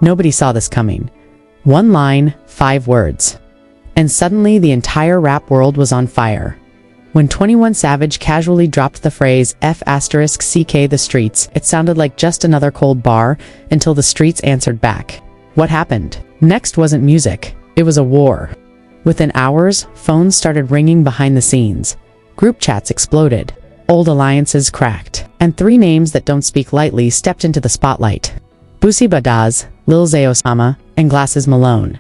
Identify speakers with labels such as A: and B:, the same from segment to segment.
A: Nobody saw this coming. One line, 5 words. And suddenly the entire rap world was on fire. When 21 Savage casually dropped the phrase F***CK the streets, it sounded like just another cold bar until the streets answered back. What happened? Next wasn't music. It was a war. Within hours, phones started ringing behind the scenes. Group chats exploded. Old alliances cracked. And 3 names that don't speak lightly stepped into the spotlight. Boosie Badaz, Lil Zay Osama, and Glasses Malone.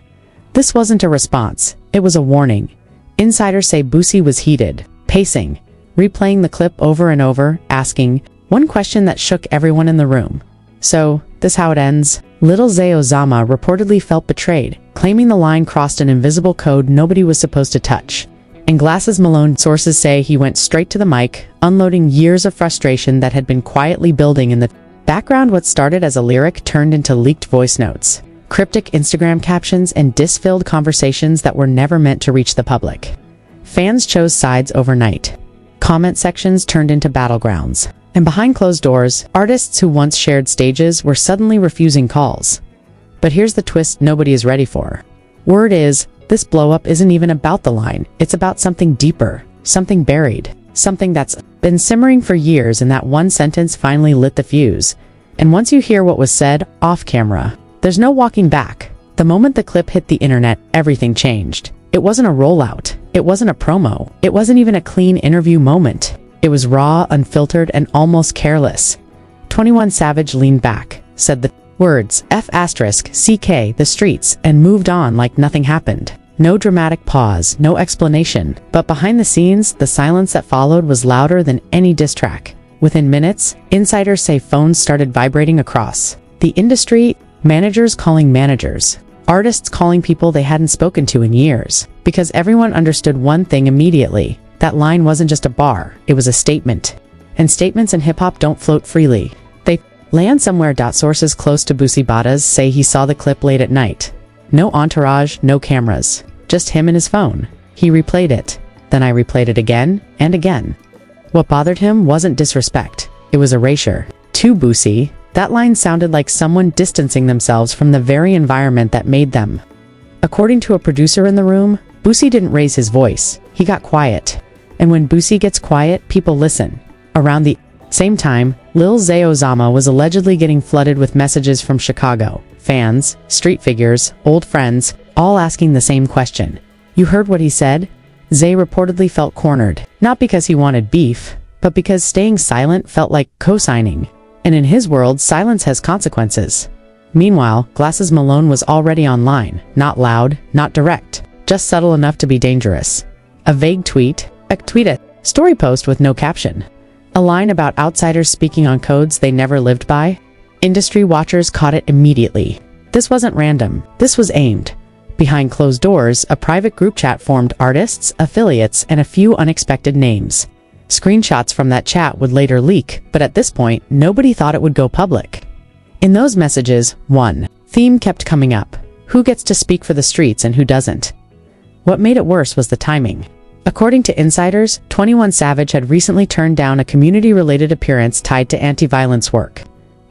A: This wasn't a response. It was a warning. Insiders say Boosie was heated, pacing, replaying the clip over and over, asking one question that shook everyone in the room. So, this how it ends? Lil Zay Osama reportedly felt betrayed, claiming the line crossed an invisible code nobody was supposed to touch. And Glasses Malone, sources say he went straight to the mic, unloading years of frustration that had been quietly building in the background. What started as a lyric turned into leaked voice notes, cryptic Instagram captions, and dis-filled conversations that were never meant to reach the public. Fans chose sides overnight. Comment sections turned into battlegrounds. And behind closed doors, artists who once shared stages were suddenly refusing calls. But here's the twist nobody is ready for. Word is, this blow-up isn't even about the line. It's about something deeper, something buried, something that's been simmering for years, and that one sentence finally lit the fuse. And once you hear what was said, off camera, there's no walking back. The moment the clip hit the internet, everything changed. It wasn't a rollout. It wasn't a promo. It wasn't even a clean interview moment. It was raw, unfiltered, and almost careless. 21 Savage leaned back, said the words F***CK the streets, and moved on like nothing happened. No dramatic pause, no explanation. But behind the scenes, the silence that followed was louder than any diss track. Within minutes, insiders say phones started vibrating across the industry, managers calling managers, artists calling people they hadn't spoken to in years, because everyone understood one thing immediately. That line wasn't just a bar, it was a statement. And statements in hip-hop don't float freely. They land somewhere. Sources close to Boosie Badaz say he saw the clip late at night. No entourage, no cameras, just him and his phone. He replayed it. Then I replayed it again and again. What bothered him wasn't disrespect, it was erasure. To Boosie, that line sounded like someone distancing themselves from the very environment that made them. According to a producer in the room, Boosie didn't raise his voice, he got quiet. And when Boosie gets quiet, people listen. Around the same time, Lil Zay Osama was allegedly getting flooded with messages from Chicago fans, street figures, old friends, all asking the same question. You heard what he said? Zay reportedly felt cornered, not because he wanted beef, but because staying silent felt like co-signing. And in his world, silence has consequences. Meanwhile, Glasses Malone was already online, not loud, not direct, just subtle enough to be dangerous. A vague tweet, a story post with no caption. A line about outsiders speaking on codes they never lived by. Industry watchers caught it immediately. This wasn't random, this was aimed. Behind closed doors, a private group chat formed artists, affiliates, and a few unexpected names. Screenshots from that chat would later leak, but at this point, nobody thought it would go public. In those messages, one theme kept coming up: who gets to speak for the streets and who doesn't? What made it worse was the timing. According to insiders, 21 Savage had recently turned down a community-related appearance tied to anti-violence work.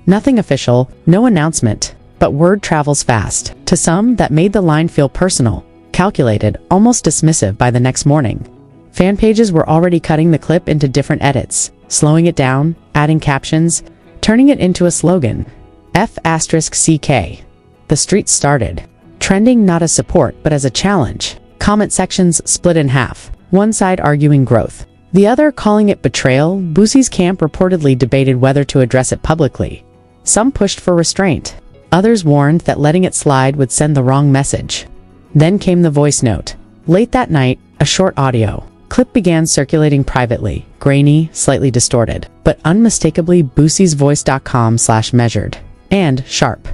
A: Nothing official, no announcement, but word travels fast. To some, that made the line feel personal, calculated, almost dismissive. By the next morning, fan pages were already cutting the clip into different edits, slowing it down, adding captions, turning it into a slogan. F***CK. The streets started trending not as support but as a challenge. Comment sections split in half. One side arguing growth, the other calling it betrayal. Boosie's camp reportedly debated whether to address it publicly. Some pushed for restraint. Others warned that letting it slide would send the wrong message. Then came the voice note. Late that night, a short audio clip began circulating privately, grainy, slightly distorted, but unmistakably Boosie's voice.com/measured and sharp.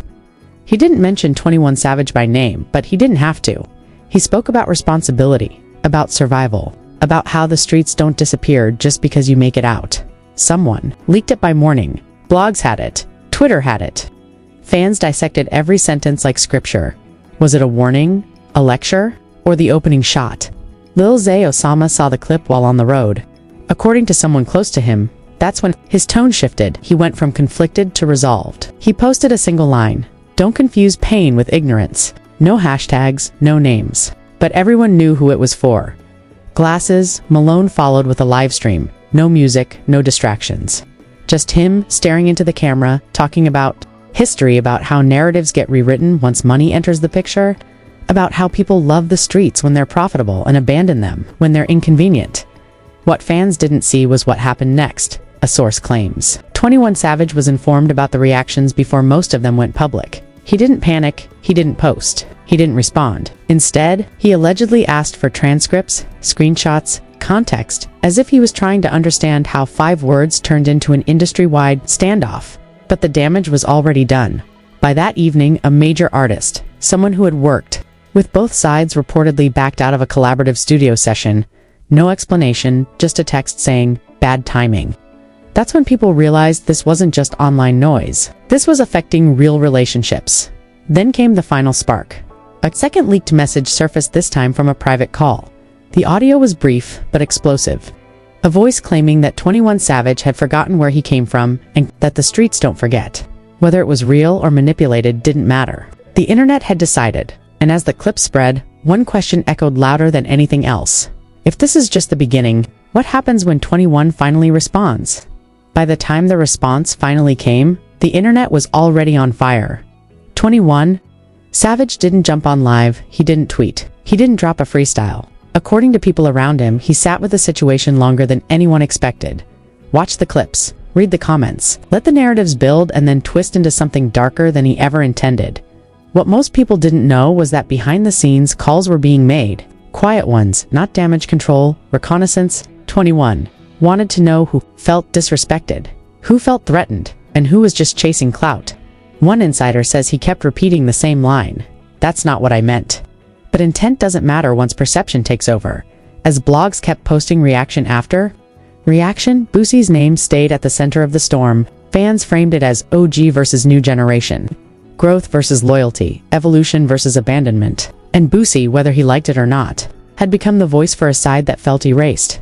A: He didn't mention 21 Savage by name, but he didn't have to. He spoke about responsibility, about survival, about how the streets don't disappear just because you make it out. Someone leaked it by morning. Blogs had it. Twitter had it. Fans dissected every sentence like scripture. Was it a warning, a lecture, or the opening shot? Lil Zay Osama saw the clip while on the road. According to someone close to him, that's when his tone shifted. He went from conflicted to resolved. He posted a single line: Don't confuse pain with ignorance. No hashtags, no names. But everyone knew who it was for. Glasses, Malone followed with a live stream. No music, no distractions. Just him staring into the camera, talking about history, about how narratives get rewritten once money enters the picture, about how people love the streets when they're profitable and abandon them when they're inconvenient. What fans didn't see was what happened next, a source claims. 21 Savage was informed about the reactions before most of them went public. He didn't panic, he didn't post, he didn't respond. Instead, he allegedly asked for transcripts, screenshots, context, as if he was trying to understand how 5 words turned into an industry-wide standoff. But the damage was already done. By that evening, a major artist, someone who had worked with both sides, reportedly backed out of a collaborative studio session. No explanation, just a text saying, "Bad timing." That's when people realized this wasn't just online noise. This was affecting real relationships. Then came the final spark. A second leaked message surfaced, this time from a private call. The audio was brief, but explosive. A voice claiming that 21 Savage had forgotten where he came from and that the streets don't forget. Whether it was real or manipulated didn't matter. The internet had decided, and as the clip spread, one question echoed louder than anything else. If this is just the beginning, what happens when 21 finally responds? By the time the response finally came, the internet was already on fire. 21 Savage didn't jump on live, he didn't tweet, he didn't drop a freestyle. According to people around him, he sat with the situation longer than anyone expected. Watch the clips, read the comments, let the narratives build and then twist into something darker than he ever intended. What most people didn't know was that behind the scenes, calls were being made. Quiet ones, not damage control, reconnaissance. 21 wanted to know who felt disrespected, who felt threatened, and who was just chasing clout. One insider says he kept repeating the same line, "That's not what I meant." But intent doesn't matter once perception takes over. As blogs kept posting reaction after reaction, Boosie's name stayed at the center of the storm. Fans framed it as OG versus new generation, growth versus loyalty, evolution versus abandonment. And Boosie, whether he liked it or not, had become the voice for a side that felt erased.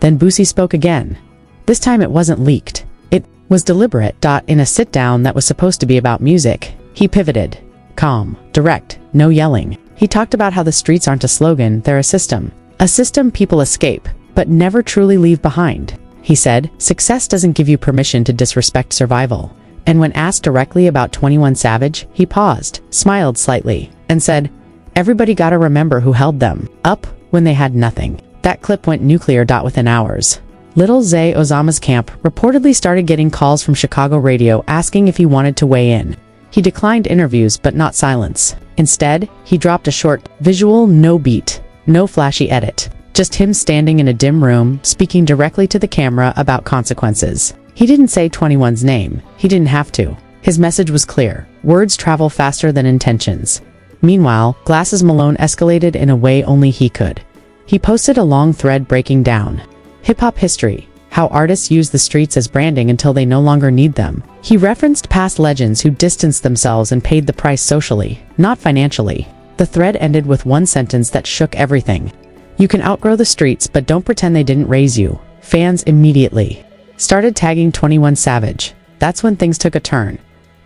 A: Then Boosie spoke again. This time it wasn't leaked. It was deliberate. In a sit-down that was supposed to be about music, he pivoted. Calm, direct, no yelling. He talked about how the streets aren't a slogan, they're a system. A system people escape, but never truly leave behind. He said, "Success doesn't give you permission to disrespect survival." And when asked directly about 21 Savage, he paused, smiled slightly, and said, "Everybody gotta remember who held them up when they had nothing." That clip went nuclear. Within hours, Lil Zay Osama's camp reportedly started getting calls from Chicago radio asking if he wanted to weigh in. He declined interviews, but not silence. Instead, he dropped a short visual, no beat, no flashy edit. Just him standing in a dim room, speaking directly to the camera about consequences. He didn't say 21's name. He didn't have to. His message was clear. Words travel faster than intentions. Meanwhile, Glasses Malone escalated in a way only he could. He posted a long thread breaking down hip-hop history, how artists use the streets as branding until they no longer need them. He referenced past legends who distanced themselves and paid the price socially, not financially. The thread ended with one sentence that shook everything. "You can outgrow the streets, but don't pretend they didn't raise you." Fans immediately started tagging 21 Savage. That's when things took a turn.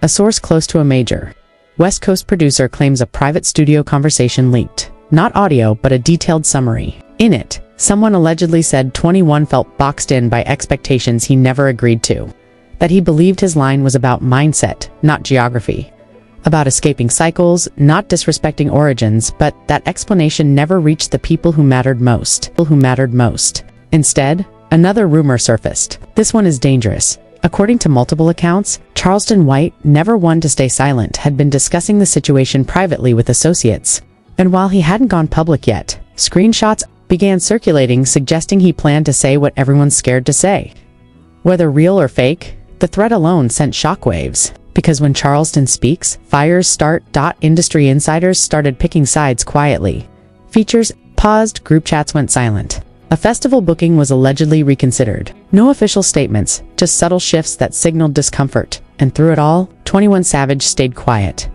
A: A source close to a major West Coast producer claims a private studio conversation leaked. Not audio, but a detailed summary. In it, someone allegedly said 21 felt boxed in by expectations he never agreed to. That he believed his line was about mindset, not geography. About escaping cycles, not disrespecting origins, but that explanation never reached the people who mattered most. Instead, another rumor surfaced. This one is dangerous. According to multiple accounts, Charleston White, never one to stay silent, had been discussing the situation privately with associates. And while he hadn't gone public yet, screenshots began circulating suggesting he planned to say what everyone's scared to say. Whether real or fake, the threat alone sent shockwaves. Because when Charleston speaks, fires start. Industry insiders started picking sides quietly. Features paused, group chats went silent. A festival booking was allegedly reconsidered. No official statements, just subtle shifts that signaled discomfort. And through it all, 21 Savage stayed quiet.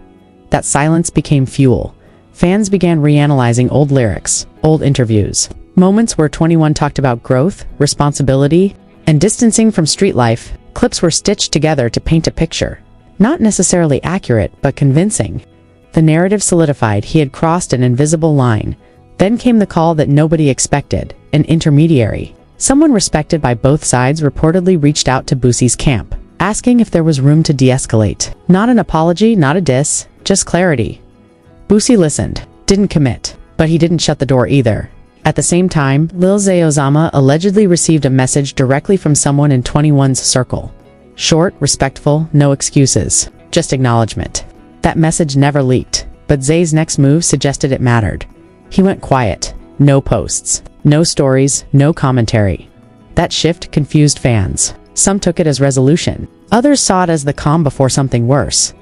A: That silence became fuel. Fans began reanalyzing old lyrics, old interviews, moments where 21 talked about growth, responsibility, and distancing from street life. Clips were stitched together to paint a picture. Not necessarily accurate, but convincing. The narrative solidified he had crossed an invisible line. Then came the call that nobody expected, an intermediary. Someone respected by both sides reportedly reached out to Boosie's camp, asking if there was room to de-escalate. Not an apology, not a diss, just clarity. Boosie listened, didn't commit, but he didn't shut the door either. At the same time, Lil Zay Osama allegedly received a message directly from someone in 21's circle. Short, respectful, no excuses, just acknowledgement. That message never leaked, but Zay's next move suggested it mattered. He went quiet, no posts, no stories, no commentary. That shift confused fans. Some took it as resolution. Others saw it as the calm before something worse.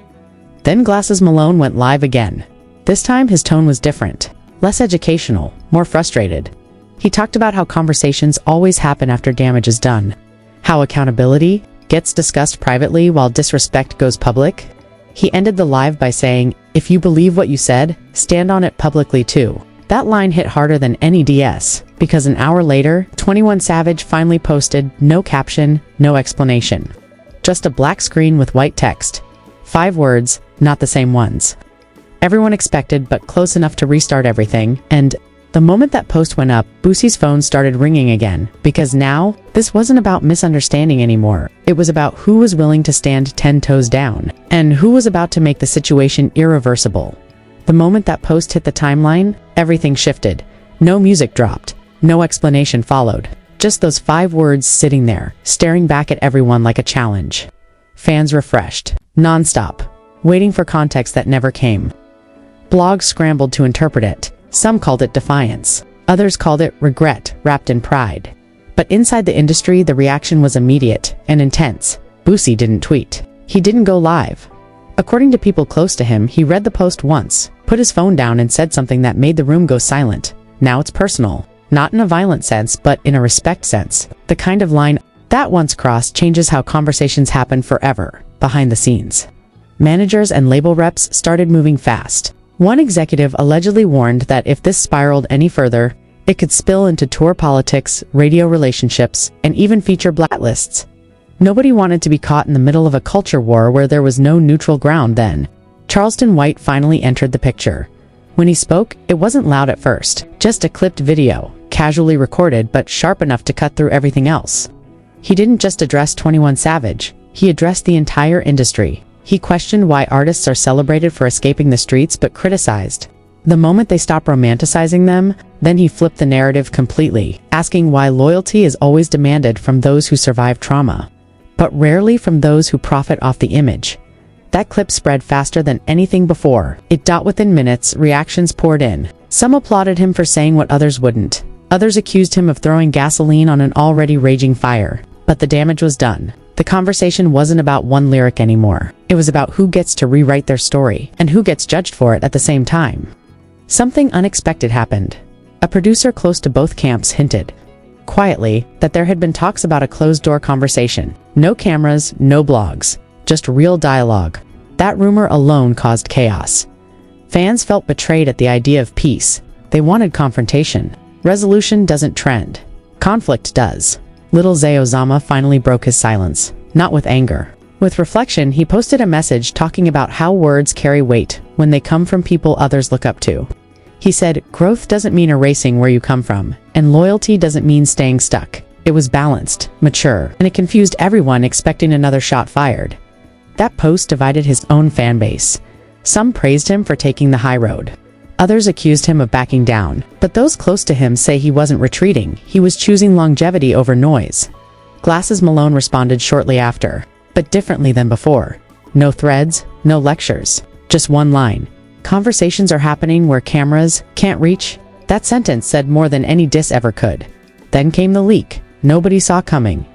A: Then Glasses Malone went live again. This time his tone was different. Less educational, more frustrated. He talked about how conversations always happen after damage is done. How accountability gets discussed privately while disrespect goes public. He ended the live by saying, "If you believe what you said, stand on it publicly too." That line hit harder than any DS, because an hour later, 21 Savage finally posted no caption, no explanation. Just a black screen with white text. 5 words, not the same ones. Everyone expected, but close enough to restart everything, and the moment that post went up, Boosie's phone started ringing again, because now, this wasn't about misunderstanding anymore. It was about who was willing to stand 10 toes down, and who was about to make the situation irreversible. The moment that post hit the timeline, everything shifted. No music dropped. No explanation followed. Just those 5 words sitting there, staring back at everyone like a challenge. Fans refreshed. Non-stop. Waiting for context that never came. Blogs scrambled to interpret it. Some called it defiance. Others called it regret wrapped in pride. But inside the industry, the reaction was immediate and intense. Boosie didn't tweet. He didn't go live. According to people close to him, he read the post once, put his phone down and said something that made the room go silent. Now it's personal. Not in a violent sense, but in a respect sense. The kind of line that once crossed changes how conversations happen forever, behind the scenes. Managers and label reps started moving fast. One executive allegedly warned that if this spiraled any further, it could spill into tour politics, radio relationships, and even feature blacklists. Nobody wanted to be caught in the middle of a culture war where there was no neutral ground then. Charleston White finally entered the picture. When he spoke, it wasn't loud at first, just a clipped video, casually recorded but sharp enough to cut through everything else. He didn't just address 21 Savage, he addressed the entire industry. He questioned why artists are celebrated for escaping the streets but criticized. The moment they stop romanticizing them, then he flipped the narrative completely, asking why loyalty is always demanded from those who survive trauma, but rarely from those who profit off the image. That clip spread faster than anything before. Within minutes, reactions poured in. Some applauded him for saying what others wouldn't. Others accused him of throwing gasoline on an already raging fire. But the damage was done. The conversation wasn't about one lyric anymore. It was about who gets to rewrite their story, and who gets judged for it at the same time. Something unexpected happened. A producer close to both camps hinted, quietly, that there had been talks about a closed-door conversation. No cameras, no blogs, just real dialogue. That rumor alone caused chaos. Fans felt betrayed at the idea of peace. They wanted confrontation. Resolution doesn't trend. Conflict does. Lil Zay Osama finally broke his silence, not with anger. With reflection, he posted a message talking about how words carry weight when they come from people others look up to. He said, "Growth doesn't mean erasing where you come from, and loyalty doesn't mean staying stuck." It was balanced, mature, and it confused everyone expecting another shot fired. That post divided his own fan base. Some praised him for taking the high road. Others accused him of backing down, but those close to him say he wasn't retreating, he was choosing longevity over noise. Glasses Malone responded shortly after, but differently than before. No threads, no lectures, just one line. "Conversations are happening where cameras can't reach." That sentence said more than any diss ever could. Then came the leak. Nobody saw coming.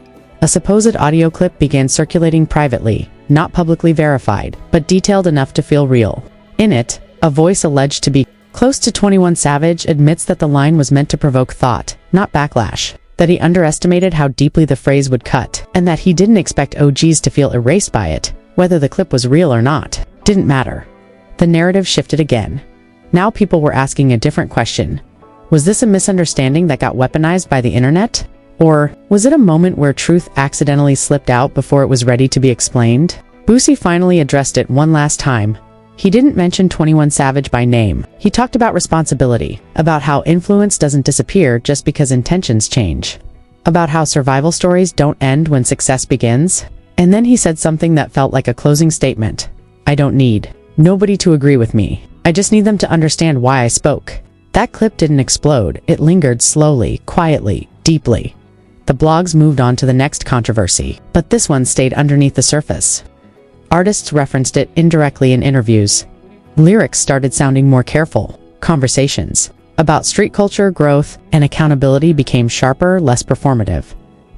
A: A supposed audio clip began circulating privately, not publicly verified, but detailed enough to feel real. In it, a voice alleged to be close to 21 Savage admits that the line was meant to provoke thought, not backlash, that he underestimated how deeply the phrase would cut, and that he didn't expect OGs to feel erased by it. Whether the clip was real or not, didn't matter. The narrative shifted again. Now people were asking a different question. Was this a misunderstanding that got weaponized by the internet? Or was it a moment where truth accidentally slipped out before it was ready to be explained? Boosie finally addressed it one last time. He didn't mention 21 Savage by name. He talked about responsibility, about how influence doesn't disappear just because intentions change, about how survival stories don't end when success begins. And then he said something that felt like a closing statement. I don't need nobody to agree with me. I just need them to understand why I spoke. That clip didn't explode. It lingered slowly, quietly, deeply. The blogs moved on to the next controversy, but this one stayed underneath the surface. Artists referenced it indirectly in interviews. Lyrics started sounding more careful. Conversations about street culture, growth, and accountability became sharper, less performative.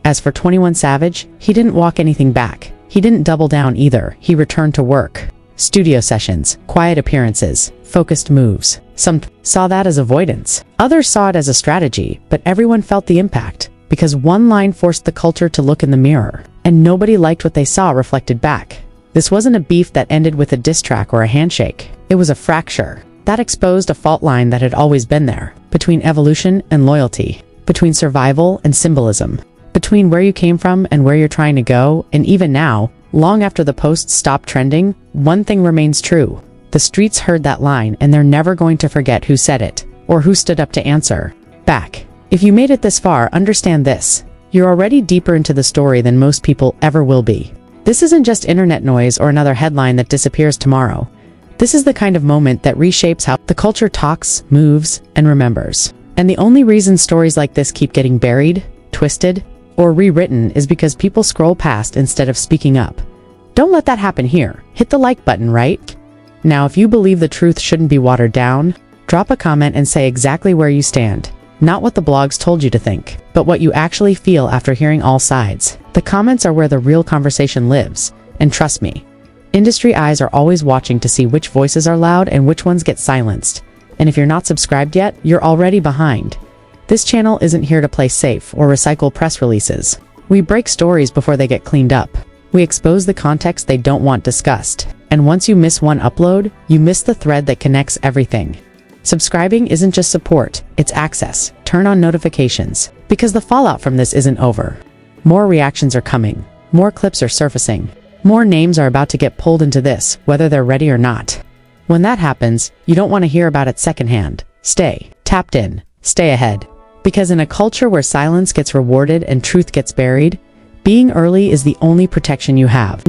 A: As for 21 Savage, he didn't walk anything back. He didn't double down either. He returned to work. Studio sessions, quiet appearances, focused moves. Some saw that as avoidance. Others saw it as a strategy, but everyone felt the impact, because one line forced the culture to look in the mirror, and nobody liked what they saw reflected back. This wasn't a beef that ended with a diss track or a handshake. It was a fracture that exposed a fault line that had always been there, between evolution and loyalty, between survival and symbolism, between where you came from and where you're trying to go. And even now, long after the posts stopped trending, one thing remains true. The streets heard that line, and they're never going to forget who said it, or who stood up to answer back. If you made it this far, understand this. You're already deeper into the story than most people ever will be. This isn't just internet noise or another headline that disappears tomorrow. This is the kind of moment that reshapes how the culture talks, moves, and remembers. And the only reason stories like this keep getting buried, twisted, or rewritten is because people scroll past instead of speaking up. Don't let that happen here. Hit the like button, right? Now, if you believe the truth shouldn't be watered down, drop a comment and say exactly where you stand. Not what the blogs told you to think, but what you actually feel after hearing all sides. The comments are where the real conversation lives, and trust me, industry eyes are always watching to see which voices are loud and which ones get silenced. And if you're not subscribed yet, you're already behind. This channel isn't here to play safe or recycle press releases. We break stories before they get cleaned up. We expose the context they don't want discussed. And once you miss one upload, you miss the thread that connects everything. Subscribing isn't just support, it's access. Turn on notifications, because the fallout from this isn't over. More reactions are coming. More clips are surfacing. More names are about to get pulled into this, whether they're ready or not. When that happens, you don't want to hear about it secondhand. Stay tapped in. Stay ahead. Because in a culture where silence gets rewarded and truth gets buried, being early is the only protection you have.